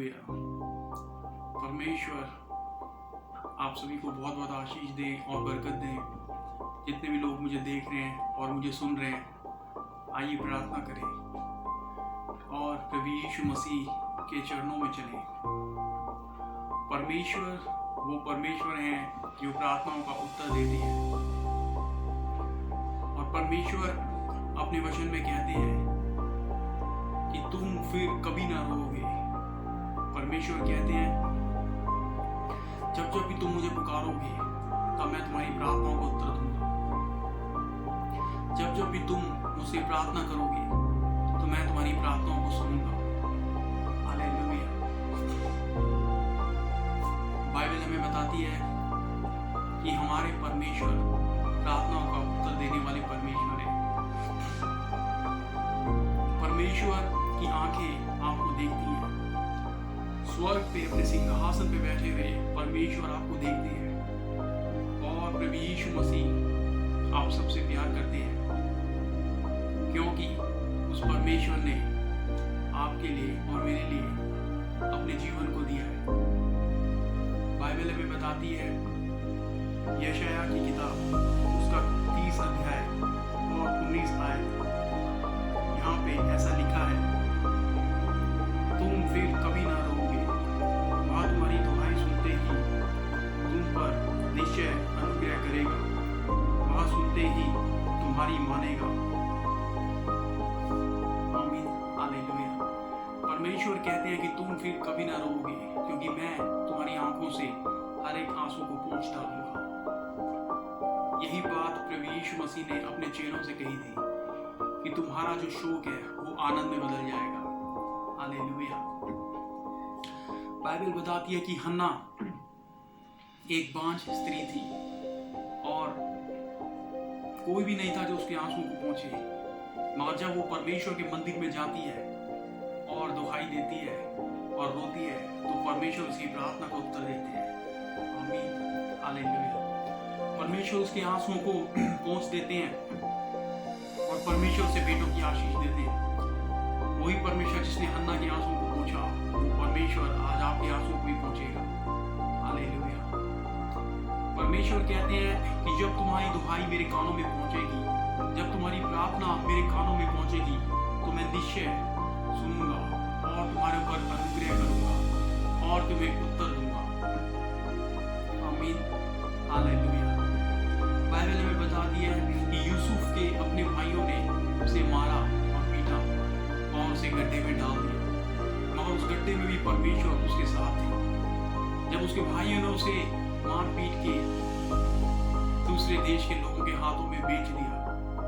Hallelujah. परमेश्वर आप सभी को बहुत बहुत आशीष दे और बरकत दे। जितने भी लोग मुझे देख रहे हैं और मुझे सुन रहे हैं, आइए प्रार्थना करें और प्रभु यीशु मसीह के चरणों में चलें। परमेश्वर वो परमेश्वर हैं जो प्रार्थनाओं का उत्तर देते हैं, और परमेश्वर अपने वचन में कहते हैं कि तुम फिर कभी ना रोओगे। परमेश्वर कहते हैं जब जब भी तुम मुझे पुकारोगे तब मैं तुम्हारी प्रार्थनाओं को उत्तर दूंगा। जब जब भी तुम मुझसे प्रार्थना करोगे तो मैं तुम्हारी प्रार्थनाओं को सुनूंगा। हालेलुया। बाइबल हमें बताती है कि हमारे परमेश्वर प्रार्थनाओं का उत्तर देने वाले परमेश्वर है। परमेश्वर की आंखें आपको देखती हैं। स्वर्ग पे अपने सिंहासन पे बैठे हुए परमेश्वर आपको देखते हैं, और प्रभु यीशु मसीह आप सबसे प्यार करते हैं, क्योंकि उस परमेश्वर ने आपके लिए और मेरे लिए अपने जीवन को दिया है। बाइबल हमें बताती है, यशायाह की किताब उसका 30 अध्याय और 19 आयत, यहाँ पे ऐसा लिखा है, तुम फिर कभी ना रोओगे, वह तुम्हारी दुहाई सुनते ही तुम पर निश्चय अनुग्रह करेगा, वह सुनते ही तुम्हारी मानेगा। आमीन। हालेलुया। परमेश्वर कहते हैं कि तुम फिर कभी ना रोओगे, क्योंकि मैं तुम्हारी आंखों से हर एक आंसू को पोंछ डालूंगा। यही बात प्रभु यीशु मसीह ने अपने चेलों से कही थी कि तुम्हारा जो शोक है वो आनंद में बदल जाएगा। हालेलुया। बाइबल बताती है कि हन्ना एक बांझ स्त्री थी, और कोई भी नहीं था जो उसके आंसुओं को पोंछे, मगर जब वो परमेश्वर के मंदिर में जाती है और दुहाई देती है और रोती है, तो परमेश्वर उसकी प्रार्थना को उत्तर देते हैं। आमीन। हालेलुया। परमेश्वर उसके आंसुओं को पोंछ देते हैं और परमेश्वर से बेटों की आशीष देते हैं। वही परमेश्वर जिसने हन्ना के आंसुओं को पोंछा, वो परमेश्वर आज आपके आंसुओं को भी पोंछेगा। हालेलुया। परमेश्वर कहते हैं कि जब तुम्हारी दुहाई मेरे कानों में पहुंचेगी, जब तुम्हारी प्रार्थना मेरे कानों में पहुंचेगी, तो मैं निश्चय सुनूंगा और तुम्हारे ऊपर अनुग्रह करूंगा और तुम्हें उत्तर दूंगा। आमीन। हालेलुया। बाइबल हमें बताती है कि यूसुफ के अपने भाइयों ने उसे मारा और पीटा और उसे गड्ढे में डाल दिया, मगर उस गड्ढे में भी परमेश्वर उसके साथ थे। जब उसके भाइयों ने उसे मार पीट के दूसरे देश के लोगों के हाथों में बेच दिया,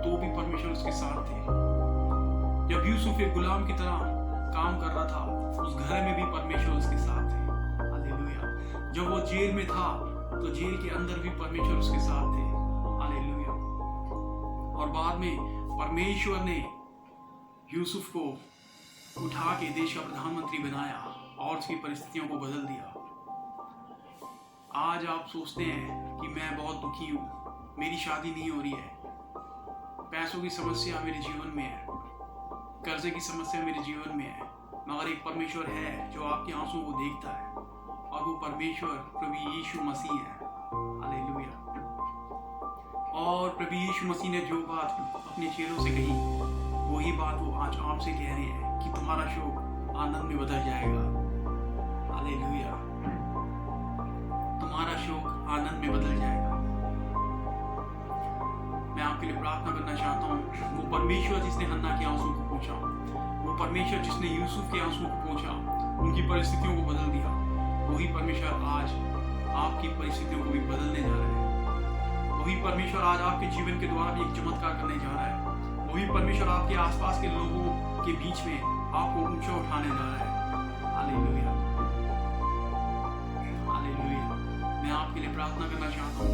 तो भी परमेश्वर उसके साथ थे। जब यूसुफ एक गुलाम की तरह काम कर रहा था, उस घर में भी परमेश्वर उसके साथ थे। हालेलुया। जब वो जेल में था, तो जेल के अंदर भी परमेश्वर उसके साथ थे। हालेलुया। और बाद में परमेश्वर ने यूसुफ को उठा के देश का प्रधानमंत्री बनाया और उसकी परिस्थितियों को बदल दिया। आज आप सोचते हैं कि मैं बहुत दुखी हूँ, मेरी शादी नहीं हो रही है, पैसों की समस्या मेरे जीवन में है, कर्जे की समस्या मेरे जीवन में है, मगर एक परमेश्वर है जो आपके आंसुओं को देखता है, और वो परमेश्वर प्रभु यीशु मसीह है। हालेलुया। और प्रभु यीशु मसीह ने जो बात अपने चेलों से कही, वही बात वो आज आपसे कह रहे हैं कि तुम्हारा शोक आनंद में बदल जाएगा। हालेलुया। तुम्हारा शोक आनंद में बदल जाएगा। मैं आपके लिए प्रार्थना करना चाहता हूँ। वो परमेश्वर जिसने हन्ना के आंसू को पोंछा, वो परमेश्वर जिसने यूसुफ के आंसू को पोंछा, उनकी परिस्थितियों को बदल दिया, वही परमेश्वर आज आपकी परिस्थितियों को भी बदलने जा रहा है। वही परमेश्वर आज आपके जीवन के द्वारा भी एक चमत्कार करने जा रहा है। वही परमेश्वर आपके आसपास के लोगों के बीच में आपको ऊंचा उठाने जा रहा है। हालेलुया। हालेलुया। मैं आपके लिए प्रार्थना करना चाहता हूँ।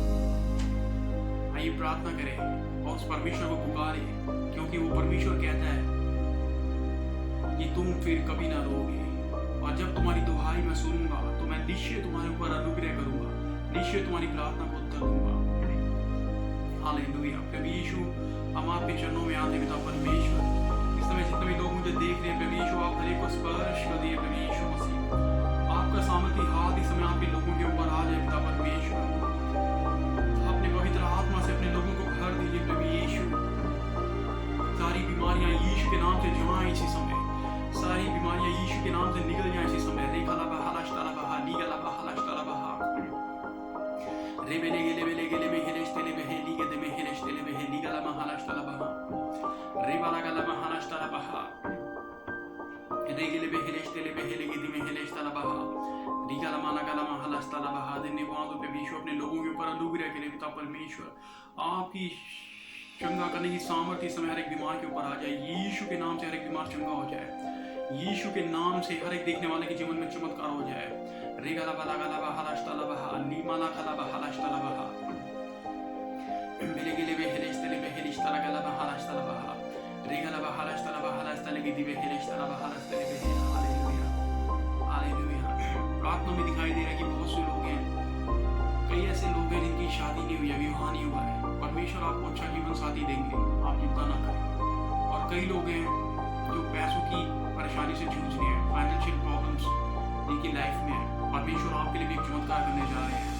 आइए प्रार्थना करें और उस परमेश्वर को पुकारें, क्योंकि वो परमेश्वर कहता है कि तुम फिर कभी ना रोओगे, और जब तुम्हारी दुहाई मैं सुनूंगा तो मैं निश्चय तुम्हारे ऊपर अनुग्रह करूंगा, निश्चय तुम्हारी प्रार्थना को उत्तर दूंगा। हालेलुया। प्रभु यीशु, हम आपके चरणों में आते पिता परमेश्वर, इस समय जितने भी लोग मुझे देख रहे हैं प्रभु यीशु, आप हर एक को स्पर्श कर दिए प्रभु यीशु मसीह। रेबेले गेले बेले गेले में हेलेश तेले बेहेली के दे में हेलेश तेले बेहेली गला महालाश तला बहा रेबाला गला महालाश तला बहा रेगेले बेहेलेश तेले बेहेले के दे में हेलेश तला बहा रिगला माला गला महालाश तला बहा। धन्यवाद हो परमेश्वर, अपने लोगों के ऊपर अनुग्रह के लिए पिता परमेश्वर आपकी चंगा करने की सामर्थ्य इस समय हर एक बीमार के ऊपर आ जाए। यीशु के नाम से हर एक बीमार चंगा हो जाए। यीशु के नाम से हर एक देखने वाले के जीवन में चमत्कार हो जाए। रेगला बाला गला बहालाश तला बहा लीमाला गला बहालाश तला बहा बेले गेले बेहेलेश तेले बेहेलिश तला गला बहालाश तला बहा रेगला बहालाश तला बहालाश तले के दी बेहेलिश तला बहालाश तले बेहेला। Hallelujah hallelujah. प्रार्थना में दिखाई दे रहा है कि बहुत से लोग हैं, कई ऐसे लोग हैं जिनकी शादी नहीं हुई है, विवाह नहीं हुआ है। परमेश्वर आपको अच्छा जीवन साथी देंगे, आप चिंता ना करें। और कई लोग हैं जो पैसों की परेशानी से जूझ रहे हैं, फाइनेंशियल प्रॉब्लम्स जिनकी लाइफ में है। परमेश्वर आपके लिए भी एक चमत्कार करने जा रहे हैं।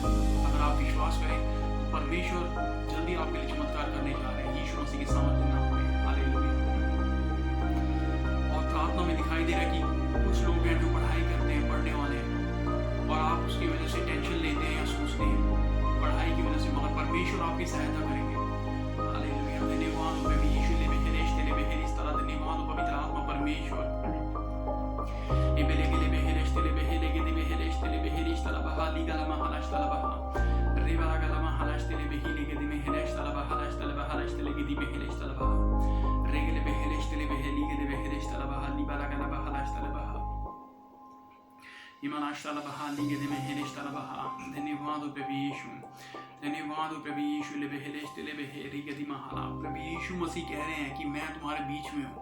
अगर आप विश्वास करें तो परमेश्वर जल्दी आपके लिए चमत्कार करने जा रहे हैं यीशु मसीह के सामर्थ्य नाम में। हालेलुया। और प्रार्थना में दिखाई दे रहा है कि कुछ लोग हैं जो पढ़ाई करते हैं, पढ़ने वाले हैं, और आप उसकी वजह से टेंशन लेते हैं या सोचते हैं पढ़ाई की वजह से, मगर परमेश्वर आपकी सहायता करेंगे। हालेलुया। धन्यवाद हो प्रभु यीशु ले बेहेलेश तेले बेहेलिश तला। धन्यवाद हो पवित्र आत्मा परमेश्वर। इबेले गेले बेहेलेश तेले बेहेले के दे बेहेलेश तेले बेहेलिश तला बहा लीगला महालाश तला बहा रेवाला गला महालाश तेले बेहेले के दे बेहेलेश तला बहालाश तला बहालाश तेले के दे बेहेलेश तला बहा रेगले बेहेलेश तेले बेहेली के दे बेहेलेश तला बहा लीबाला गला बहालाश तला बहा इमालाश तला बहा लीगे दे बेहेलेश तला बहा। धन्यवाद हो प्रभु यीशु, धन्यवाद हो प्रभु यीशु ले बेहेलेश तेले बेहेली के दे महाला। प्रभु यीशु मसीह कह रहे हैं कि मैं तुम्हारे बीच में हूँ,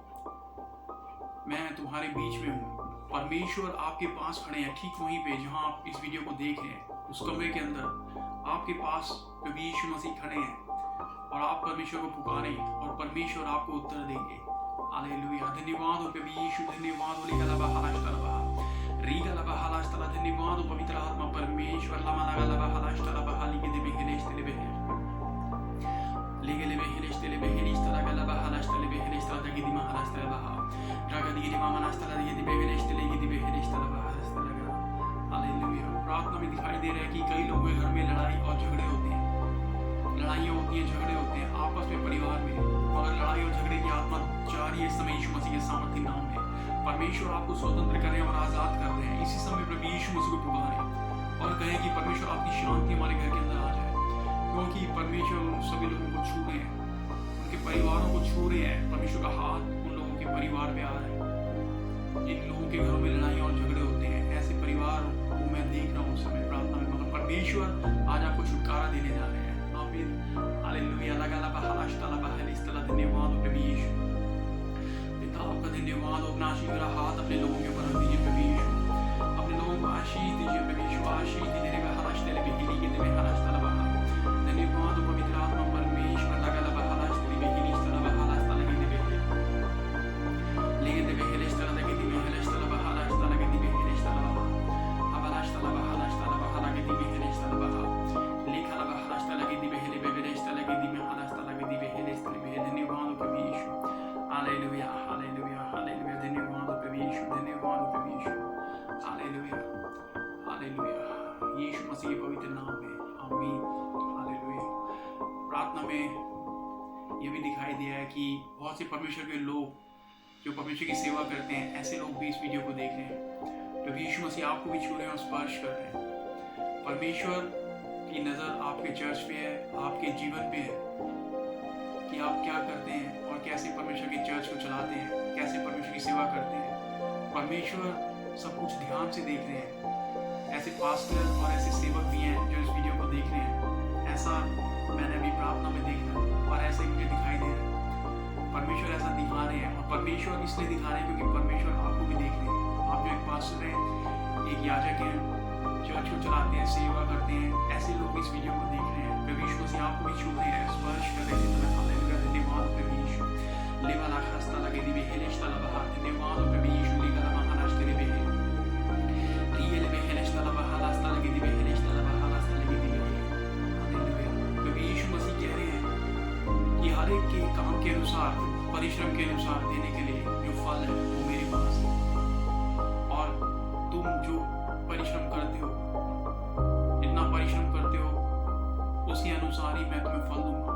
मैं तुम्हारे बीच में हूँ। परमेश्वर आपके पास खड़े हैं, ठीक वहीं पे जहां आप इस वीडियो को देख रहे हैं, उस कमरे के अंदर आपके पास प्रभु यीशु मसीह खड़े हैं और आप परमेश्वर को पुकारें और परमेश्वर आपको उत्तर देंगे। हालेलुया। धन्यवाद हो प्रभु यीशु, धन्यवाद हो लीगला बहालाश तला बहा रीगला बहालाश तला। धन्यवाद हो पवित्र आत्मा परमेश्वर लमाला गला बहालाश तला बहा लीगे दे बेहेलेश तेले बेहेल लीगे ले बेहेलेश तेले बेहेलिश तला गला बहालाश तले बेहेलेश तला तगी दी महालाश तला बहा प्रार्थना में दिखाई दे रहा है कि कई लोगों के घर में लड़ाई और झगड़े होते हैं, लड़ाइयाँ होती हैं, झगड़े होते हैं आपस में, परिवार में, मगर लड़ाई और झगड़े की आत्मा जा रही है इस समय यीशु मसीह के सामर्थ्य नाम में। परमेश्वर आपको स्वतंत्र करें और आजाद कर रहे हैं। इसी समय प्रभु यीशु मसीह को पुकारें और कहें कि परमेश्वर आपकी शांति हमारे घर के अंदर आ जाए, क्योंकि परमेश्वर सभी लोगों को छू रहे हैं, उनके परिवारों को छू रहे हैं। परमेश्वर का हाथ उन लोगों के परिवार पे आ रहा है जिन लोगों के घरों में लड़ाइयाँ और झगड़े होते हैं। ऐसे परिवार को मैं देख रहा हूँ उस समय प्रार्थना में, मगर परमेश्वर आज आपको छुटकारा देने जा रहे हैं। आमीन। हालेलुया। लगा बहालाश तला बहालिश तला। धन्यवाद हो प्रभु यीशु। पिता आपका धन्यवाद हो, अपना आशीष वाला हाथ अपने लोगों के ऊपर रख दीजिए प्रभु यीशु, अपने लोगों को आशीष दीजिए प्रभु यीशु, आशीष दीजिए बहालाश तेले बेहिली के दे बहालाश तला बहा। धन्यवाद हो पवित्र आत्मा परमेश्वर लगा बहालाश तेले बेहिलिश तला बहालाश तला के दे बेहिली लेके दे बेहिलिश तला के दे बेहिलिश तला बहालाश तला के दे बेहिलिश तला बहा बहालाश तला बहाला के दे बेहिलिश तला बहा लिखा ला बहालाश तला के दे बेहिली बेहिलिश तला के दे बहालाश तला के दे बेहिलिश तला बेहिली। धन्यवाद हो प्रभु यीशु। Hallelujah hallelujah hallelujah. धन्यवाद हो प्रभु यीशु, धन्यवाद हो प्रभु यीशु। Hallelujah hallelujah. यीशु मसीह के पवित्र नाम में आमीन। हालेलुया। प्रार्थना में ये भी दिखाई दिया है कि बहुत से परमेश्वर के लोग जो परमेश्वर की सेवा करते हैं, ऐसे लोग भी इस वीडियो को देख रहे हैं। प्रभु यीशु मसीह आपको भी छू रहे हैं और स्पर्श कर रहे हैं। परमेश्वर की नज़र आपके चर्च पे है, आपके जीवन पे है कि आप क्या करते हैं और कैसे परमेश्वर के चर्च को चलाते हैं, कैसे परमेश्वर की सेवा करते हैं। परमेश्वर सब कुछ ध्यान से देख रहे हैं। ऐसे पास्टर और ऐसे सेवक भी हैं जो इस वीडियो को देख रहे हैं। ऐसा मैंने अभी प्रार्थना में देखा और ऐसे मुझे दिखाई दे रहा है। परमेश्वर ऐसा दिखा रहे हैं और परमेश्वर इसलिए दिखा रहे हैं क्योंकि परमेश्वर आपको भी देख रहे हैं। आप जो एक पास्टर हैं, एक याजक हैं, चर्च को चलाते हैं, सेवा करते हैं, ऐसे लोग इस वीडियो को देख रहे हैं। प्रभु यीशु मसीह आपको भी छू रहे हैं, स्पर्श कर रहे हैं। धन्यवाद प्रभु यीशु। लेवाला खास्ता लगे दी बेहेलिश तला बहा। धन्यवाद प्रभु यीशु। लेगा महाराज तेरे बेहे रियल बेहेलिश तला बहा लास्ता लगे दी बेहेलिश तला बहा लास्ता लगे दी बेहे। हालेलुया। प्रभु यीशु मसीह कह रहे हैं कि हर एक के काम के अनुसार, परिश्रम के अनुसार देने के लिए जो फल है वो मेरे पास है। और तुम जो परिश्रम करते हो, जितना परिश्रम करते हो अनुसार ही मैं तुम्हें फल दूंगा।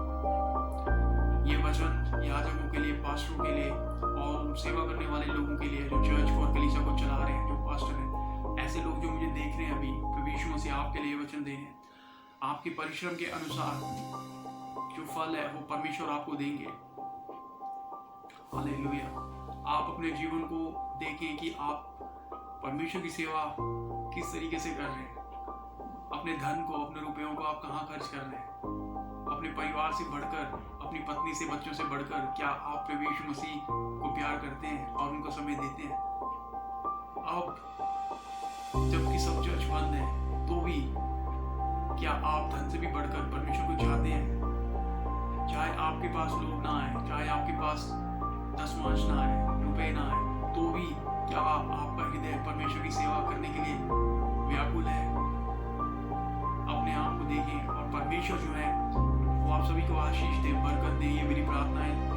ये वचन याजकों के लिए, पास्टरों के लिए और सेवा करने वाले लोगों के लिए, जो चर्च और कलीसिया को चला रहे हैं, जो पास्टर हैं, ऐसे लोग जो मुझे देख रहे हैं अभी, प्रभु यीशु मसीह आपके लिए वचन दे रहे हैं। आपके परिश्रम के अनुसार जो फल है वो परमेश्वर आपको देंगे। हालेलुया। आप अपने जीवन को देखें कि आप परमेश्वर की सेवा किस तरीके से कर रहे हैं। अपने धन को, अपने रुपयों को आप कहाँ खर्च कर रहे हैं। अपने परिवार से बढ़कर, अपनी पत्नी से, बच्चों से बढ़कर क्या आप प्रभु यीशु मसीह को प्यार करते हैं और उनको समय देते हैं। अब जबकि सब चर्च बंद है तो भी क्या आप धन से भी बढ़कर परमेश्वर को चाहते हैं। चाहे आपके पास लोग ना आए, चाहे आपके पास दशमांश ना आए, रुपए ना आए, तो भी क्या आपका हृदय परमेश्वर की सेवा करने के लिए व्याकुल है। अपने आप को देखें और परमेश्वर जो है वो आप सभी को आशीष दे, बरकत दे। ये मेरी प्रार्थना है।